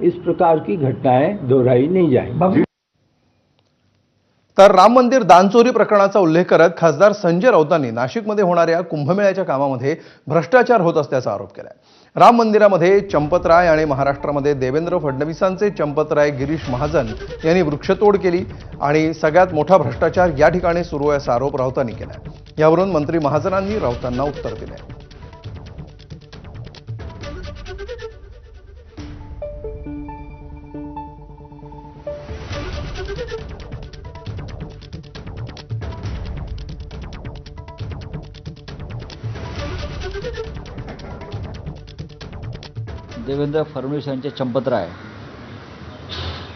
इस प्रकार की घटनाएं दोहराई नहीं जाएंगी। तर राम मंदिर दानचोरी प्रकरणाचा उल्लेख करत खासदार संजय राऊतांनी नाशिकमध्ये होणाऱ्या कुंभमेळ्याच्या कामामध्ये भ्रष्टाचार होत असल्याचा आरोप केलाय। राम मंदिरामध्ये चंपतराय आणि महाराष्ट्रामध्ये देवेंद्र फडणवीसांचे चंपतराय गिरीश महाजन यांनी वृक्षतोड केली आणि सगळ्यात मोठा भ्रष्टाचार या ठिकाणी सुरू आहे असा आरोप राऊतांनी केलाय। यावरून मंत्री महाजनांनी राऊतांना उत्तर दिले। देवेंद्र फडणवीस यांचे चंपतराय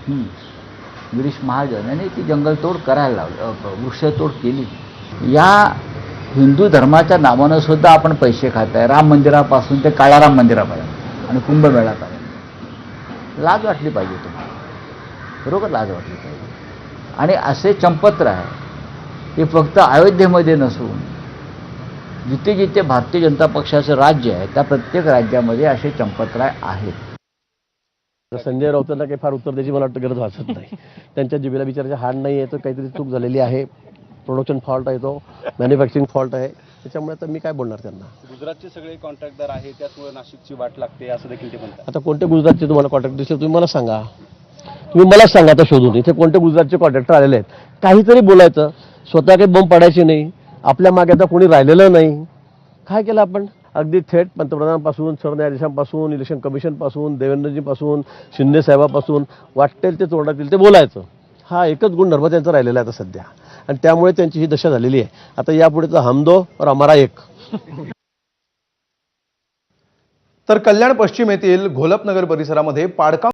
गिरीश महाजन यांनी ती जंगलतोड करायला लावली, वृक्षतोड केली। या हिंदू धर्माच्या नावानं सुद्धा आपण पैसे खात आहे, राम मंदिरापासून ते काळाराम मंदिरापर्यंत आणि कुंभमेळ्यापर्यंत। लाज वाटली पाहिजे तुम्हाला, बरोबर लाज वाटली पाहिजे। आणि असे चंपतराय हे फक्त अयोध्येमध्ये नसून जिथे जिथे भारतीय जनता पक्षाचं राज्य आहे त्या प्रत्येक राज्यामध्ये असे चंपतराय आहेत। संजय राऊतांना काही फार उत्तर द्यायची मला वाटतं गरज भासत नाही। त्यांच्या जिभेला बिचाराची हाड नाही आहे, तर काहीतरी चूक झालेली आहे, प्रोडक्शन फॉल्ट आहे, तो मॅन्युफॅक्चरिंग फॉल्ट आहे, त्याच्यामुळे तर मी काय बोलणार त्यांना। गुजरातचे सगळे कॉन्ट्रॅक्टर आहेत, त्यामुळे नाशिकची वाट लागते असं देखील ते म्हणतात। आता कोणते गुजरातचे तुम्हाला कॉन्ट्रॅक्टर दिसले तुम्ही मला सांगा, तुम्ही मला सांगा आता शोधून इथे कोणते गुजरातचे कॉन्ट्रॅक्टर आलेले आहेत। काहीतरी बोलायचं, स्वतः काही बंब पडायचे नाही, आपल्या मागे आता कोणी राहिलेलं नाही। काय केलं आपण? अगदी थेट पंतप्रधानांपासून, सरन्यायाधीशांपासून, इलेक्शन कमिशनपासून, देवेंद्रजीपासून, शिंदे साहेबापासून वाटेल ते तोंडातील ते बोलायचं। हा एकच गुण नर्मदा यांचा राहिलेला आहे आता सध्या, आणि त्यामुळे त्यांची ही दशा झालेली आहे। आता यापुढे तर हम दो और हमारा एक। तर कल्याण पश्चिम येथील घोलपनगर परिसरामध्ये पाडकाम